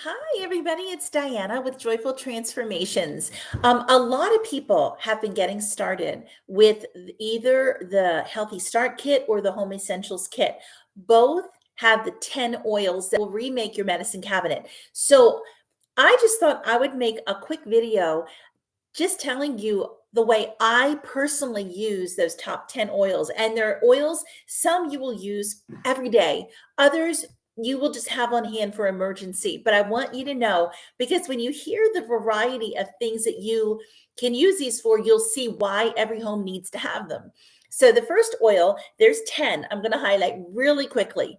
Hi, everybody. It's Diana with Joyful Transformations. A lot of people have been getting started with either the Healthy Start Kit or the Home Essentials Kit. Both have the 10 oils that will remake your medicine cabinet. So I just thought I would make a quick video just telling you the way I personally use those top 10 oils. And there are oils, some you will use every day, others you will just have on hand for emergency. But I want you to know, because when you hear the variety of things that you can use these for, you'll see why every home needs to have them. So the first oil, there's 10. I'm going to highlight really quickly.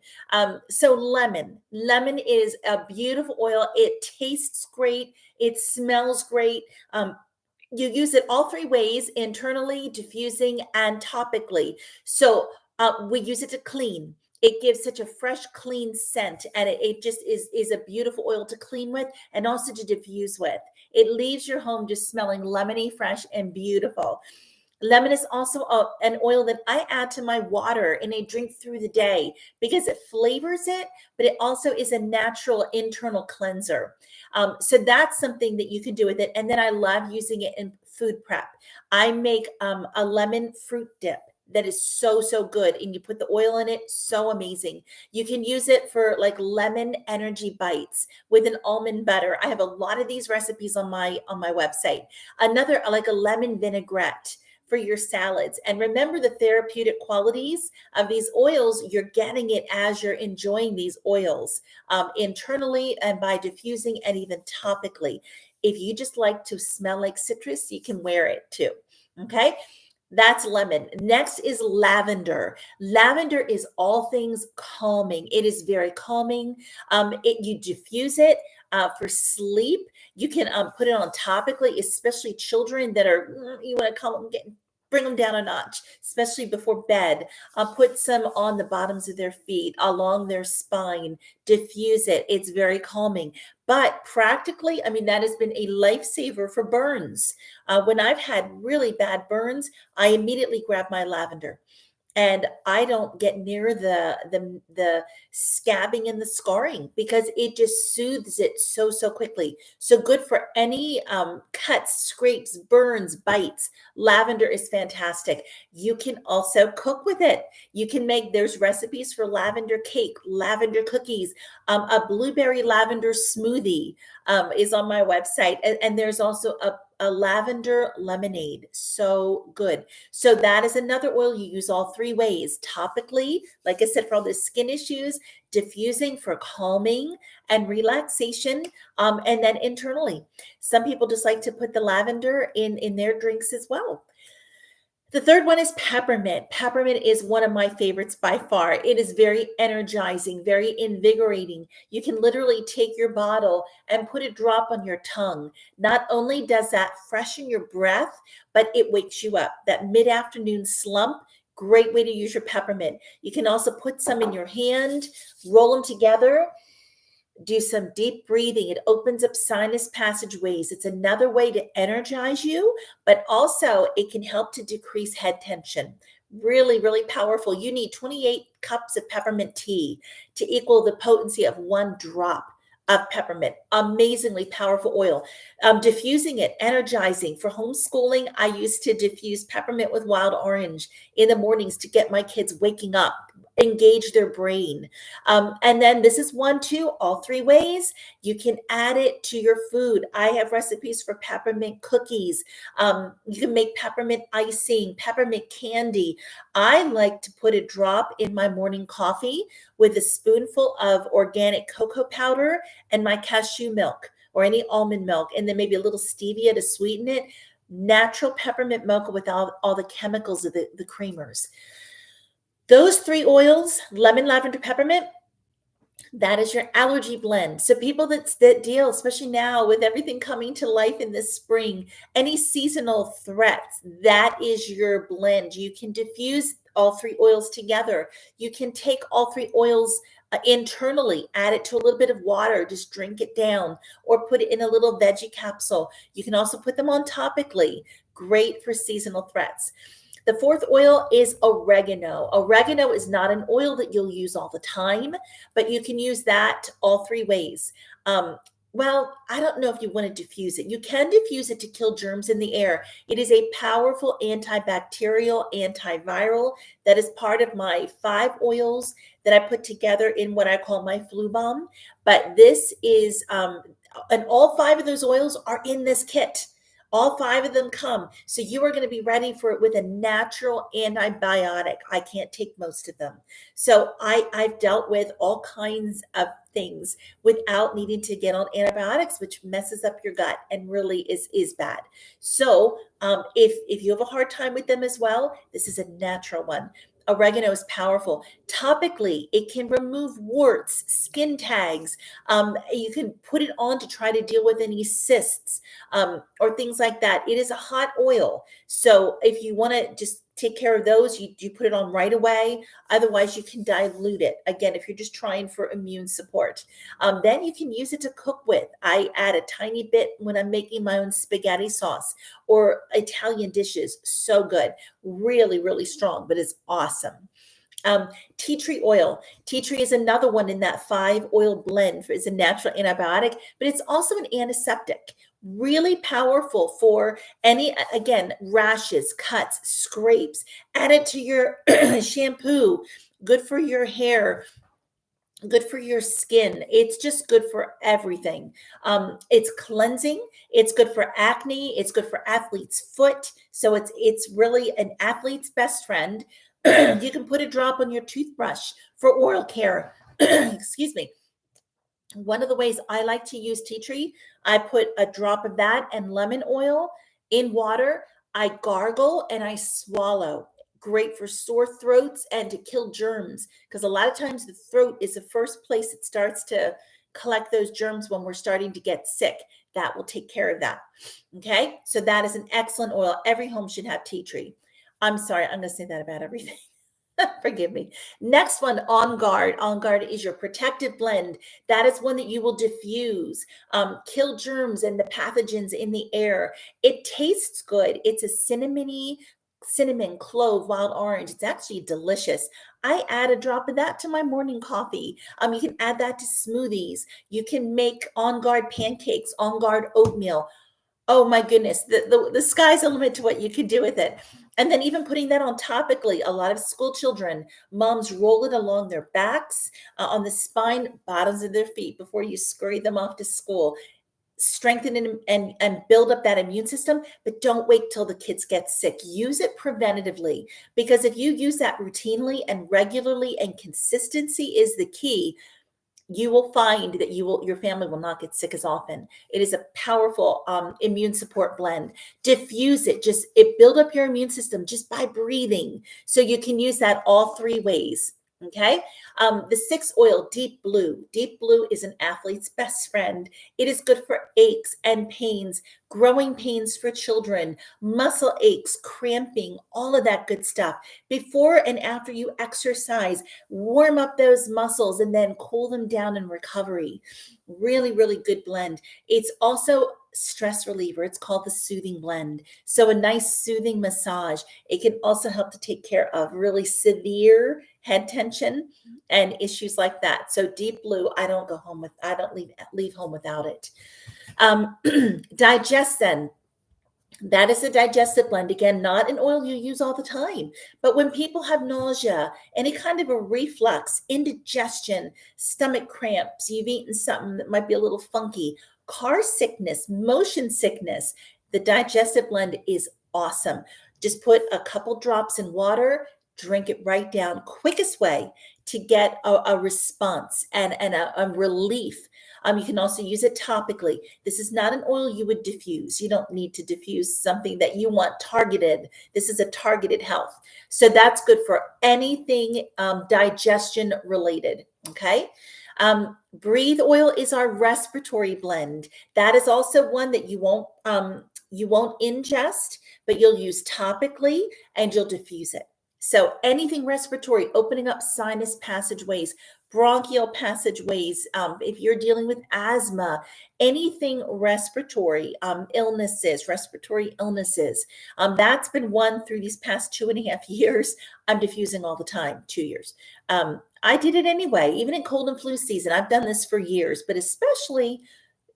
So lemon. Lemon is a beautiful oil. It tastes great. It smells great. You use it all three ways: internally, diffusing, and topically. So we use it to clean. It gives such a fresh, clean scent, and it just is a beautiful oil to clean with and also to diffuse with. It leaves your home just smelling lemony, fresh, and beautiful. Lemon is also an oil that I add to my water and I drink through the day because it flavors it, but it also is a natural internal cleanser. So that's something that you can do with it. And then I love using it in food prep. I make a lemon fruit dip that is so good, and you put the oil in it. So amazing. You can use it for like lemon energy bites with an almond butter. I have a lot of these recipes on my website. Another, like a lemon vinaigrette for your salads. And remember the therapeutic qualities of these oils. You're getting it as you're enjoying these oils, internally and by diffusing, and even topically. If you just like to smell like citrus, you can wear it too. Okay. That's lemon. Next is lavender. Lavender is all things calming. It is very calming. You diffuse it for sleep. You can put it on topically, especially children that are, you want to calm them, bring them down a notch, especially before bed. Put some on the bottoms of their feet, along their spine, diffuse it. It's very calming. But practically, I mean, that has been a lifesaver for burns. When I've had really bad burns, I immediately grab my lavender. And I don't get near the scabbing and the scarring because it just soothes it so quickly. So good for any cuts, scrapes, burns, bites. Lavender is fantastic. You can also cook with it. You can make, there's recipes for lavender cake, lavender cookies, a blueberry lavender smoothie is on my website. And there's also a lavender lemonade. So good. So that is another oil you use all three ways: topically, like I said, for all the skin issues; diffusing for calming and relaxation; and then internally. Some people just like to put the lavender in their drinks as well. The third one is peppermint. Peppermint is one of my favorites by far. It is very energizing, very invigorating. You can literally take your bottle and put a drop on your tongue. Not only does that freshen your breath, but it wakes you up. That mid-afternoon slump, great way to use your peppermint. You can also put some in your hand, roll them together, do some deep breathing. It opens up sinus passageways. It's another way to energize you, but also it can help to decrease head tension. Really powerful. You need 28 cups of peppermint tea to equal the potency of one drop of peppermint. Amazingly powerful oil. Diffusing it, energizing. For homeschooling, I used to diffuse peppermint with wild orange in the mornings to get my kids waking up, engage their brain. And then this is one too, all three ways. You can add it to your food. I have recipes for peppermint cookies. You can make peppermint icing, peppermint candy. I like to put a drop in my morning coffee with a spoonful of organic cocoa powder and my cashew milk or any almond milk, and then maybe a little stevia to sweeten it. Natural peppermint mocha without all the chemicals of the creamers. Those three oils, lemon, lavender, peppermint, that is your allergy blend. So people that deal, especially now with everything coming to life in this spring, any seasonal threats, that is your blend. You can diffuse all three oils together. You can take all three oils internally, add it to a little bit of water, just drink it down, or put it in a little veggie capsule. You can also put them on topically. Great for seasonal threats. The fourth oil is oregano. Oregano is not an oil that you'll use all the time, but you can use that all three ways. Well, I don't know if you want to diffuse it. You can diffuse it to kill germs in the air. It is a powerful antibacterial, antiviral that is part of my 5 oils that I put together in what I call my flu bomb. But this is, and all 5 of those oils are in this kit. All 5 of them come. So you are going to be ready for it with a natural antibiotic. I can't take most of them. So I've dealt with all kinds of things without needing to get on antibiotics, which messes up your gut and really is bad. So if you have a hard time with them as well, this is a natural one. Oregano is powerful. Topically, it can remove warts, skin tags. You can put it on to try to deal with any cysts or things like that. It is a hot oil. So if you want to just take care of those, you put it on right away. Otherwise, you can dilute it. Again, if you're just trying for immune support. Then you can use it to cook with. I add a tiny bit when I'm making my own spaghetti sauce or Italian dishes. So good. Really, really strong, but it's awesome. Um, Tea tree oil. Tea tree is another one in that 5 oil blend. It's a natural antibiotic, but it's also an antiseptic. Really powerful for any, again, rashes, cuts, scrapes. Add it to your shampoo. Good for your hair, good for your skin. It's just good for everything. It's cleansing. It's good for acne. It's good for athlete's foot. So it's really an athlete's best friend. You can put a drop on your toothbrush for oral care. Excuse me. One of the ways I like to use tea tree, I put a drop of that and lemon oil in water. I gargle and I swallow. Great for sore throats and to kill germs, because a lot of times the throat is the first place it starts to collect those germs when we're starting to get sick. That will take care of that. Okay, so that is an excellent oil. Every home should have tea tree. I'm sorry, I'm going to say that about everything. Forgive me. Next one, On Guard. On Guard is your protective blend. That is one that you will diffuse, kill germs and the pathogens in the air. It tastes good. It's a cinnamon, clove, wild orange. It's actually delicious. I add a drop of that to my morning coffee. You can add that to smoothies. You can make On Guard pancakes, On Guard oatmeal. Oh my goodness, the sky's the limit to what you can do with it. And then even putting that on topically, a lot of school children, moms roll it along their backs, on the spine, bottoms of their feet before you scurry them off to school. Strengthen and build up that immune system, but don't wait till the kids get sick. Use it preventatively, because if you use that routinely and regularly, and consistency is the key, you will find that your family will not get sick as often. It is a powerful immune support blend. Diffuse it, just it build up your immune system just by breathing. So you can use that all 3 ways. Okay. The 6 oil, Deep Blue. Deep Blue is an athlete's best friend. It is good for aches and pains, growing pains for children, muscle aches, cramping, all of that good stuff. Before and after you exercise, warm up those muscles and then cool them down in recovery. Really, really good blend. It's also stress reliever. It's called the soothing blend. So a nice soothing massage. It can also help to take care of really severe head tension and issues like that. So Deep Blue, I don't leave home without it. Digestin. That is a digestive blend. Again, not an oil you use all the time. But when people have nausea, any kind of a reflux, indigestion, stomach cramps, you've eaten something that might be a little funky, car sickness, motion sickness, the digestive blend is awesome. Just put a couple drops in water, drink it right down. Quickest way to get a response and a relief. You can also use it topically. This is not an oil you would diffuse. You don't need to diffuse something that you want targeted. This is a targeted health. So that's good for anything digestion related. Okay. Breathe oil is our respiratory blend. That is also one that you won't ingest, but you'll use topically and you'll diffuse it. So anything respiratory, opening up sinus passageways, bronchial passageways, if you're dealing with asthma, anything respiratory, respiratory illnesses, that's been one through these past 2.5 years. I'm diffusing all the time, 2 years. I did it anyway, even in cold and flu season. I've done this for years, but especially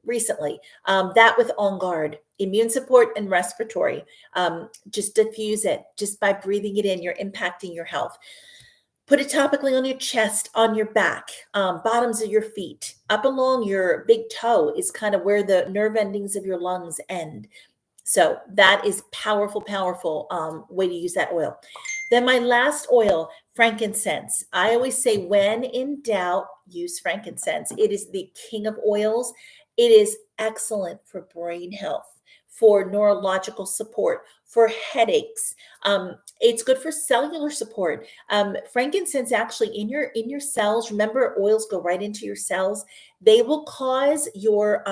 recently. That with On Guard, immune support and respiratory. Just diffuse it just by breathing it in. You're impacting your health. Put it topically on your chest, on your back, bottoms of your feet, up along your big toe is kind of where the nerve endings of your lungs end. So that is powerful, powerful way to use that oil. Then my last oil, frankincense. I always say when in doubt, use frankincense. It is the king of oils. It is excellent for brain health, for neurological support, for headaches. It's good for cellular support. Frankincense actually in your cells, remember oils go right into your cells. They will cause your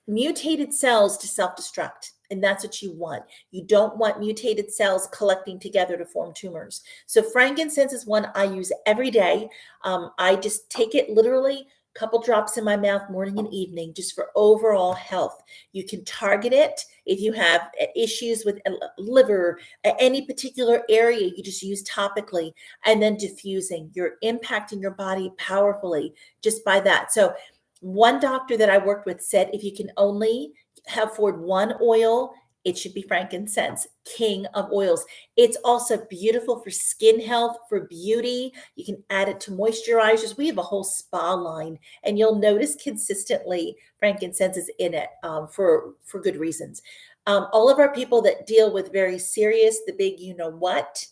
mutated cells to self-destruct. And that's what you want. You don't want mutated cells collecting together to form tumors. So frankincense is one I use every day. I just take it literally a couple drops in my mouth morning and evening just for overall health. You can target it if you have issues with liver, any particular area, you just use topically and then diffusing. You're impacting your body powerfully just by that. So one doctor that I worked with said if you can only afford one oil, it should be frankincense, king of oils. It's also beautiful for skin health, for beauty. You can add it to moisturizers. We have a whole spa line, and you'll notice consistently frankincense is in it for good reasons. All of our people that deal with very serious, the big you know what,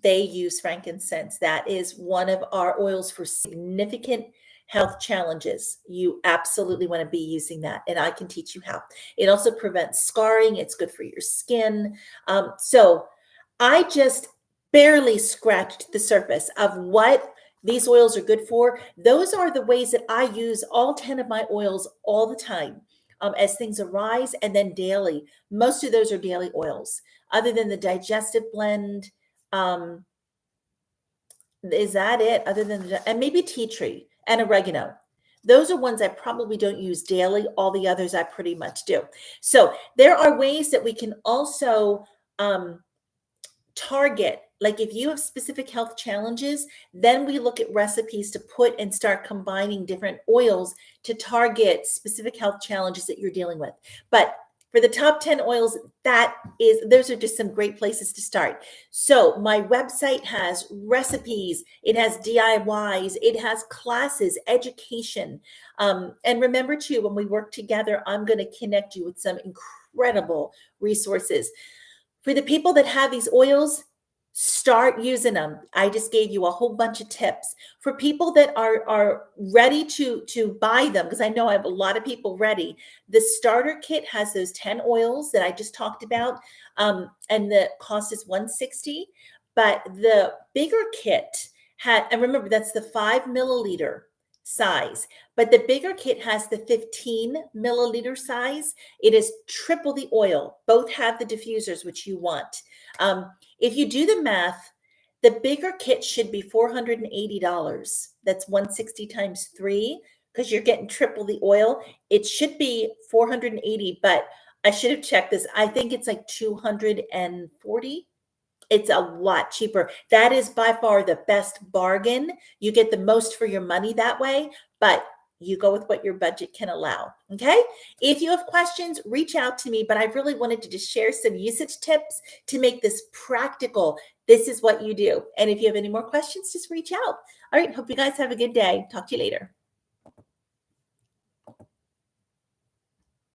they use frankincense. That is one of our oils for significant health challenges. You absolutely want to be using that, and I can teach you how. It also prevents scarring. It's good for your skin. So I just barely scratched the surface of what these oils are good for. Those are the ways that I use all 10 of my oils all the time as things arise, and then daily. Most of those are daily oils, other than the digestive blend. Is that it? Other than and maybe tea tree and oregano. Those are ones I probably don't use daily. All the others I pretty much do. So there are ways that we can also target, like if you have specific health challenges, then we look at recipes to put and start combining different oils to target specific health challenges that you're dealing with. But for the top 10 oils, those are just some great places to start. So my website has recipes, it has DIYs, it has classes, education. And remember too, when we work together, I'm going to connect you with some incredible resources. For the people that have these oils, start using them. I just gave you a whole bunch of tips. For people that are ready to buy them, because I know I have a lot of people ready, the starter kit has those 10 oils that I just talked about, and the cost is $160. But the bigger kit and remember that's the 5 milliliter size, but the bigger kit has the 15 milliliter size. It is triple the oil. Both have the diffusers, which you want. If you do the math, the bigger kit should be $480. That's 160 times 3, because you're getting triple the oil. It should be 480, but I should have checked this. I think it's like 240. It's a lot cheaper. That is by far the best bargain. You get the most for your money that way, but you go with what your budget can allow. Okay. If you have questions, reach out to me, but I really wanted to just share some usage tips to make this practical. This is what you do. And if you have any more questions, just reach out. All right. Hope you guys have a good day. Talk to you later.